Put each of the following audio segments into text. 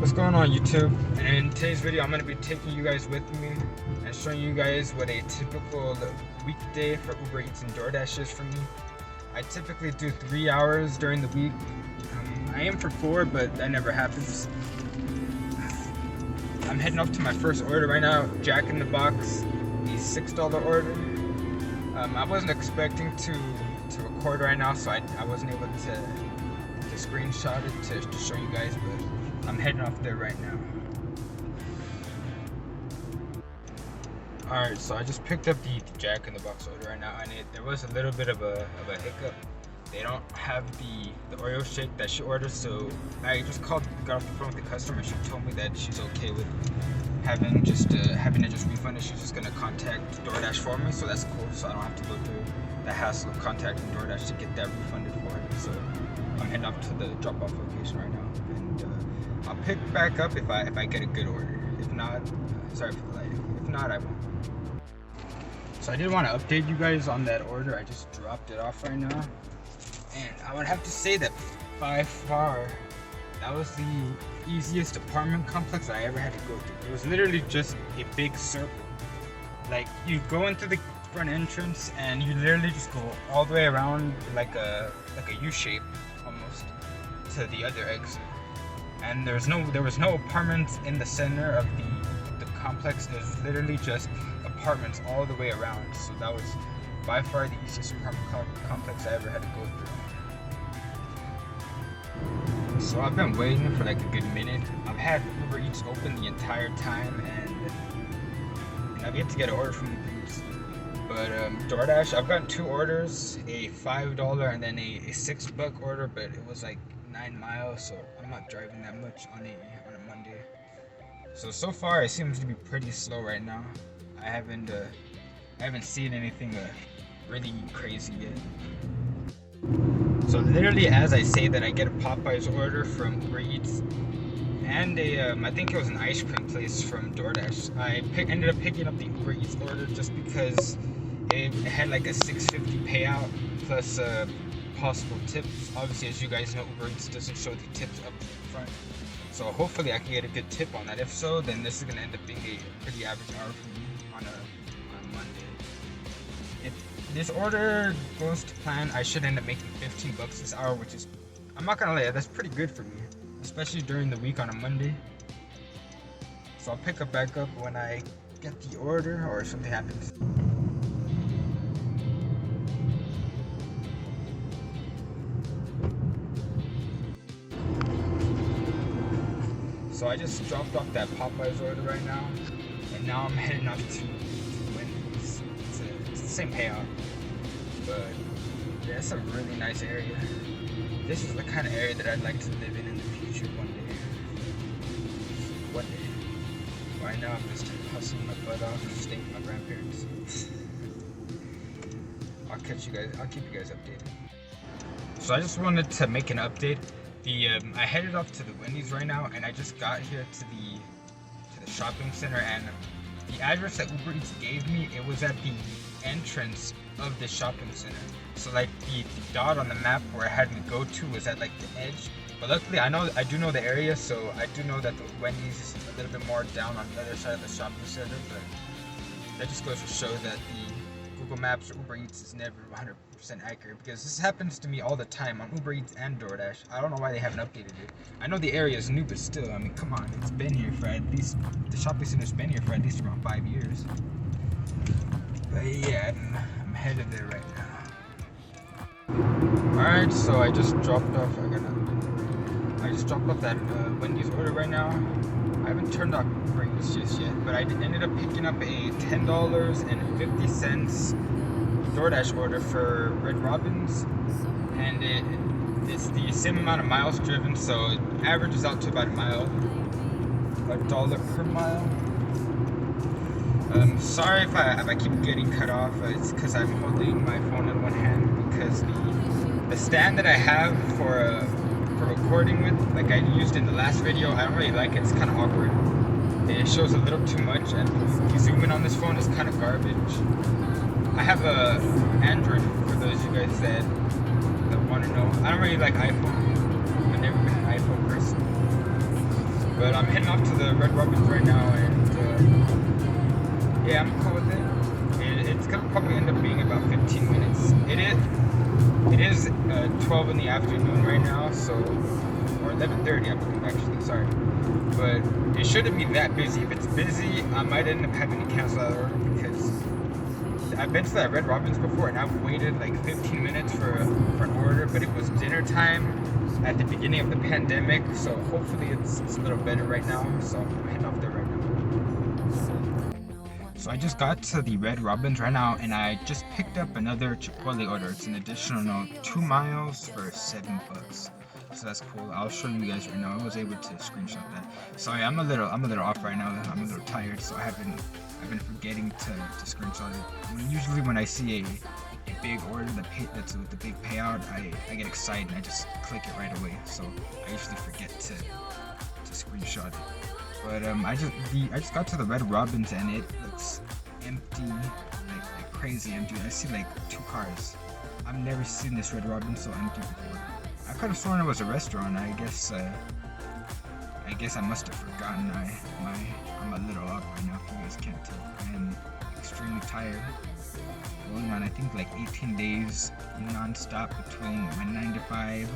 What's going on, YouTube? And in today's video I'm going to be taking you guys with me and showing you guys what a typical weekday for Uber Eats and Doordash is for me. I typically do 3 hours during the week. I aim for 4, but that never happens. I'm heading up to my first order right now, Jack in the Box, a $6 order. I wasn't expecting to record right now, so I wasn't able to screenshot it to show you guys, but I'm heading off there right now. Alright, so I just picked up the Jack in the Box order right now, and there was a little bit of a hiccup. They don't have the Oreo shake that she ordered, so I just got off the phone with the customer. She told me that she's okay with having it just refunded. She's just gonna contact Doordash for me, so that's cool. So I don't have to go through the hassle of contacting Doordash to get that refunded for her. So I'm heading up to the drop-off location right now, and I'll pick back up if I get a good order. If not, sorry for the lighting. If not, I won't. So I did want to update you guys on that order. I just dropped it off right now. And I would have to say that by far, that was the easiest apartment complex I ever had to go through. It was literally just a big circle. Like, you go into the front entrance and you literally just go all the way around like a U shape almost to the other exit. And there was no apartments in the center of the complex. It was literally just apartments all the way around. So that was by far the easiest apartment complex I ever had to go through. So I've been waiting for like a good minute. I've had Uber Eats open the entire time, and I've yet to get an order from Uber Eats. But Doordash, I've gotten 2 orders, a $5 and then a $6 order, but it was like 9 miles, so I'm not driving that much on a Monday. So far it seems to be pretty slow right now. I haven't seen anything really crazy yet. So literally as I say that, I get a Popeyes order from Uber Eats and I think it was an ice cream place from Doordash. I ended up picking up the Uber Eats order just because it had like a $6.50 payout plus possible tips. Obviously, as you guys know, Uber Eats doesn't show the tips up front. So hopefully I can get a good tip on that. If so, then this is going to end up being a pretty average hour for me on a Monday. If this order goes to plan, I should end up making $15 this hour, which is, I'm not gonna lie, that's pretty good for me, especially during the week on a Monday. So I'll pick up back up when I get the order or if something happens. So I just dropped off that Popeyes order right now, and now I'm heading off to Wendy's. It's the same payout, but yeah, it's a really nice area. This is the kind of area that I'd like to live in the future one day. One day. Right now I'm just hustling my butt off, staying with my grandparents. I'll keep you guys updated. So I just wanted to make an update. I headed off to the Wendy's right now, and I just got here to the shopping center, and the address that Uber Eats gave me, it was at the entrance of the shopping center. So like the dot on the map where I had me go to was at like the edge. But luckily I do know the area, so I do know that the Wendy's is a little bit more down on the other side of the shopping center. But that just goes to show that the Google Maps or Uber Eats is never 100% accurate, because this happens to me all the time on Uber Eats and Doordash. I don't know why they haven't updated it. I know the area is new, but still, I mean, come on, it's been here for at least, the shopping center's been here for at least around 5 years. But yeah, I'm headed there right now. Alright, so I just dropped off that Wendy's order right now. I haven't turned on Uber Eats just yet, but I ended up picking up a $10.50 Doordash order for Red Robin's, and it's the same amount of miles driven, so it averages out to about $1 per mile. Sorry if I keep getting cut off. It's because I'm holding my phone in one hand, because the stand that I have for recording with, like I used in the last video, I don't really like it. It's kind of awkward. It shows a little too much, and if you zoom in on this phone, it's kind of garbage. I have a Android, for those of you guys that want to know. I don't really like iPhone. I've never been an iPhone person. But I'm heading off to the Red Robins right now, and yeah, I'm cool with it. It's gonna probably end up being about 15 minutes. It is 12 in the afternoon right now, so, or 11:30, I believe, actually. Sorry, but it shouldn't be that busy. If it's busy, I might end up having to cancel that order because I've been to that Red Robins before, and I've waited like 15 minutes for an order, but it was dinner time at the beginning of the pandemic, so hopefully it's a little better right now. So I'm heading off there right now. So I just got to the Red Robins right now, and I just picked up another Chipotle order. It's an additional 2 miles for $7. So that's cool. I'll show you guys right now. I was able to screenshot that. Sorry, I'm a little off right now. I'm a little tired, so I've been forgetting to screenshot it. Usually when I see a big order that's with the big payout, I get excited and I just click it right away. So I usually forget to screenshot it. But I just got to the Red Robins and it looks empty, like crazy empty. I see like 2 cars. I've never seen this Red Robin so empty before. I could have sworn it was a restaurant. I guess I must have forgotten. I'm a little up right now if you guys can't tell. I am extremely tired. Going on I think like 18 days non-stop between my 9 to 5.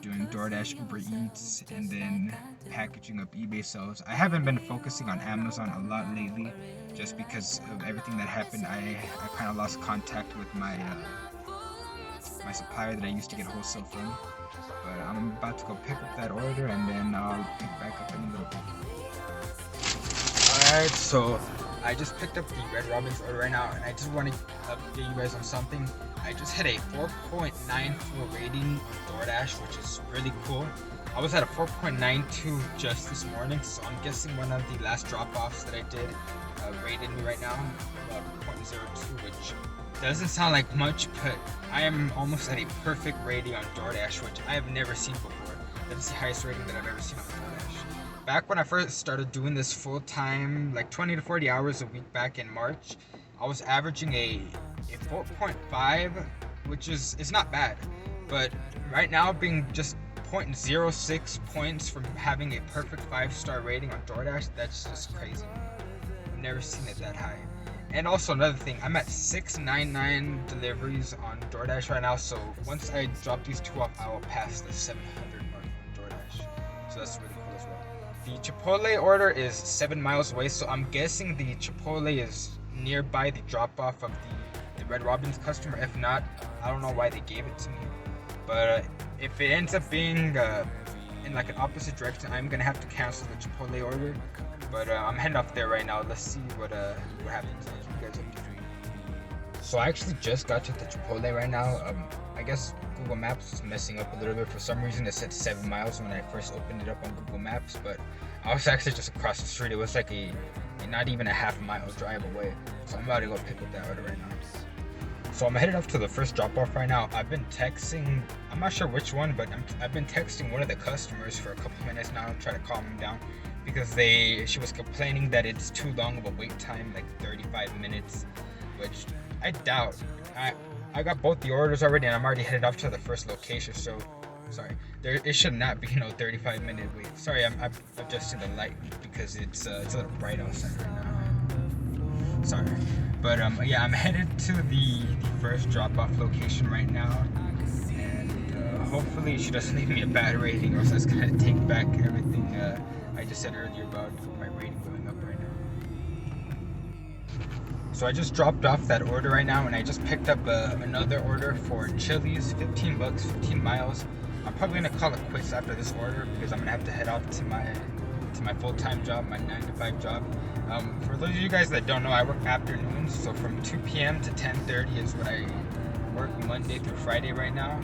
Doing Doordash, Uber Eats, and then packaging up eBay sales. I haven't been focusing on Amazon a lot lately, just because of everything that happened. I kind of lost contact with my supplier that I used to get wholesale from. But I'm about to go pick up that order, and then I'll pick back up in a little bit. Alright, so I just picked up the Red Robins order right now, and I just want to update you guys on something. I just had a 4.94 rating on Doordash, which is really cool. I was at a 4.92 just this morning, so I'm guessing one of the last drop-offs that I did rated me right now, 0.02, which doesn't sound like much, but I am almost at a perfect rating on Doordash, which I have never seen before. That's the highest rating that I've ever seen on Doordash. Back when I first started doing this full-time, like 20 to 40 hours a week back in March, I was averaging a 4.5, which it's not bad, but right now being just 0.06 points from having a perfect 5-star rating on Doordash, that's just crazy. I've never seen it that high. And also another thing, I'm at 699 deliveries on Doordash right now, so once I drop these 2 off, I will pass the 700 mark on Doordash. So that's really cool as well. The Chipotle order is 7 miles away, so I'm guessing the Chipotle is nearby the drop-off of the Red Robins customer. If not, I don't know why they gave it to me. But if it ends up being in like an opposite direction, I'm gonna have to cancel the Chipotle order. But I'm heading off there right now. Let's see what happens. I'll keep you guys updated. So I actually just got to the Chipotle right now. I guess Google Maps was messing up a little bit. For some reason it said 7 miles when I first opened it up on Google Maps, but I was actually just across the street. It was like a not even a half-mile drive away. So I'm about to go pick up that order right now. So I'm headed off to the first drop-off right now. I've been texting, I'm not sure which one, but I've been texting one of the customers for a couple minutes now, trying to calm them down, because she was complaining that it's too long of a wait time, like 35 minutes, which I doubt. I got both the orders already, and I'm already headed off to the first location, so sorry. It should not be 35-minute wait. Sorry, I've just seen the light because it's a little bright outside right now. Sorry, but yeah, I'm headed to the first drop-off location right now, and hopefully she doesn't leave me a bad rating, or else that's gonna take back everything I just said earlier about my rating going up right now. So I just dropped off that order right now, and I just picked up another order for Chili's, $15, 15 miles. I'm probably gonna call it quits after this order because I'm gonna have to head off to my full-time job, my 9 to 5 job. For those of you guys that don't know, I work afternoons, so from 2 p.m. to 10:30 is what I work Monday through Friday right now.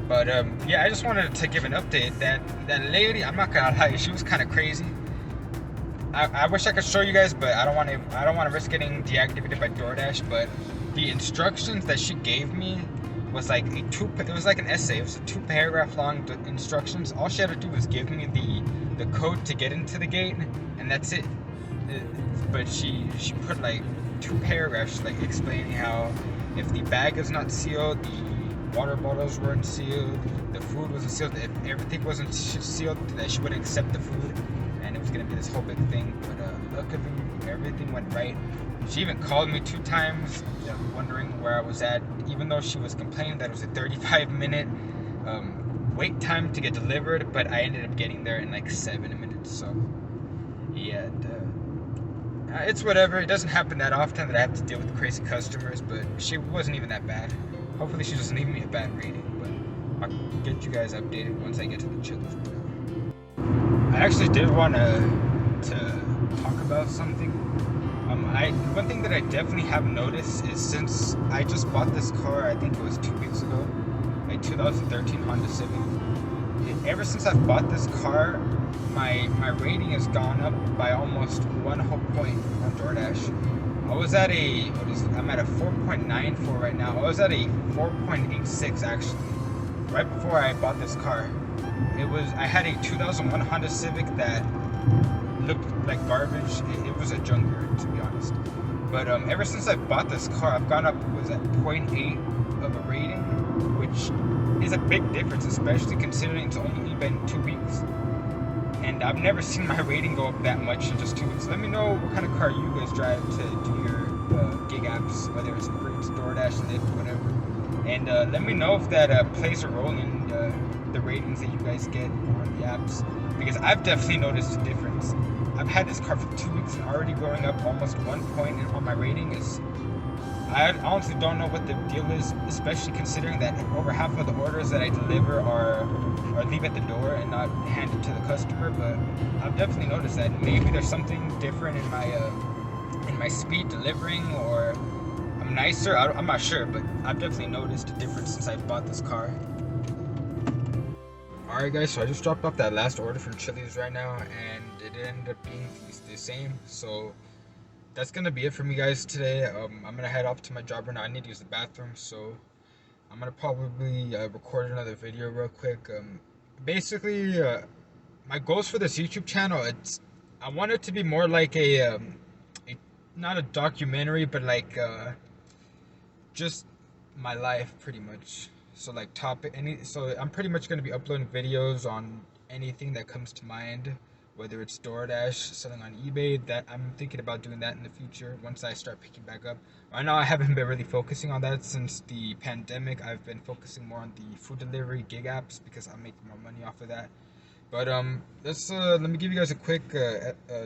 But yeah, I just wanted to give an update that lady, I'm not gonna lie, she was kind of crazy. I wish I could show you guys, but I don't want to risk getting deactivated by Doordash. But the instructions that she gave me was like it was like an essay. It was a 2-paragraph long instructions. All she had to do was give me the code to get into the gate, and that's it. But she put like 2 paragraphs like explaining how if the bag is not sealed, water bottles weren't sealed, the food wasn't sealed. If everything wasn't sealed, that she wouldn't accept the food, and it was gonna be this whole big thing. But luckily, everything went right. She even called me 2 times, wondering where I was at, even though she was complaining that it was a 35-minute wait time to get delivered, but I ended up getting there in like 7 minutes. So yeah, it's whatever. It doesn't happen that often that I have to deal with crazy customers, but she wasn't even that bad. Hopefully she doesn't leave me a bad rating, but I'll get you guys updated once I get to the Chili's. I actually did want to talk about something. One thing that I definitely have noticed is, since I just bought this car, I think it was 2 weeks ago, a 2013 Honda Civic. Ever since I've bought this car, my rating has gone up by almost 1 whole point on Doordash. I'm at a 4.94 right now. I was at a 4.86 actually, right before I bought this car. I had a 2001 Honda Civic that looked like garbage. It was a junker, to be honest. But ever since I bought this car, I've gone up, was at 0.8 of a rating, which is a big difference, especially considering it's only been 2 weeks. And I've never seen my rating go up that much in just 2 weeks. Let me know what kind of car you guys drive to do your gig apps, whether it's Uber Eats, Doordash, Lyft, whatever. And let me know if that plays a role in the ratings that you guys get on the apps, because I've definitely noticed a difference. I've had this car for 2 weeks and already going up almost 1 point on my rating. I honestly don't know what the deal is, especially considering that over half of the orders that I deliver are leave at the door and not handed to the customer. But I've definitely noticed that maybe there's something different in my speed delivering, or I'm nicer. I'm not sure, but I've definitely noticed a difference since I bought this car. Alright guys, so I just dropped off that last order from Chili's right now, and it ended up being the same. So that's gonna be it for me guys today. I'm gonna head off to my job right now. I need to use the bathroom, so I'm gonna probably record another video real quick. Basically, my goals for this YouTube channel, I want it to be more like a not a documentary, but like just my life pretty much. So like so I'm pretty much gonna be uploading videos on anything that comes to mind, whether it's Doordash, selling on eBay. That I'm thinking about doing that in the future once I start picking back up. Right now I haven't been really focusing on that since the pandemic. I've been focusing more on the food delivery gig apps because I'm making more money off of that. But let me give you guys a quick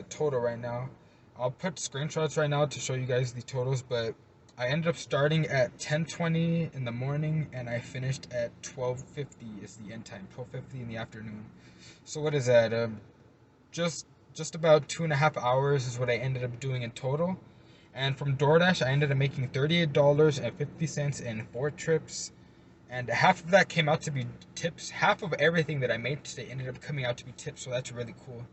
total right now. I'll put screenshots right now to show you guys the totals, but I ended up starting at 10:20 in the morning and I finished at 12:50 is the end time, 12:50 in the afternoon. So what is that? Just about 2.5 hours is what I ended up doing in total. And from Doordash, I ended up making $38.50 in 4 trips. And half of that came out to be tips. Half of everything that I made today ended up coming out to be tips, so that's really cool.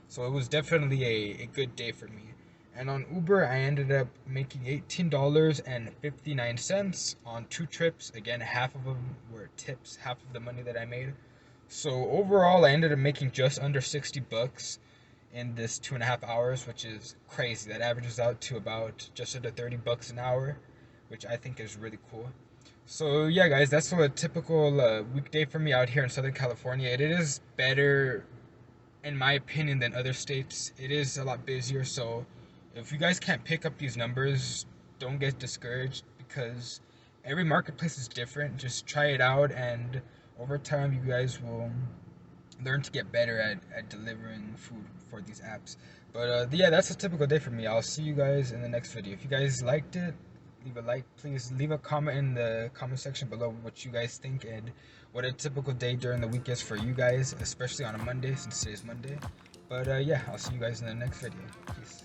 So it was definitely a good day for me. And on Uber, I ended up making $18.59 on 2 trips. Again, half of them were tips, half of the money that I made. So overall, I ended up making just under $60 in this 2.5 hours, which is crazy. That averages out to about just under $30 an hour, which I think is really cool. So yeah, guys, that's a typical weekday for me out here in Southern California. It is better, in my opinion, than other states. It is a lot busier, so if you guys can't pick up these numbers, don't get discouraged, because every marketplace is different. Just try it out, and over time you guys will learn to get better at delivering food for these apps. But yeah, that's a typical day for me. I'll see you guys in the next video. If you guys liked it, leave a like. Please leave a comment in the comment section below what you guys think and what a typical day during the week is for you guys, especially on a Monday, since today's Monday. But yeah, I'll see you guys in the next video. Peace.